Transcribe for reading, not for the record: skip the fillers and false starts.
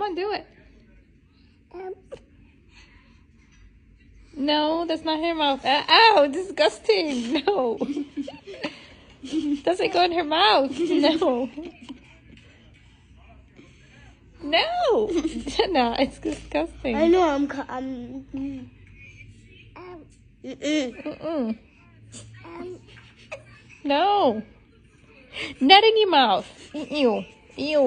on, do it. No, that's not her mouth. Ow, disgusting. No. Doesn't go in her mouth. No. No. No, it's disgusting. I know, No. Not in your mouth. Ew. Ew.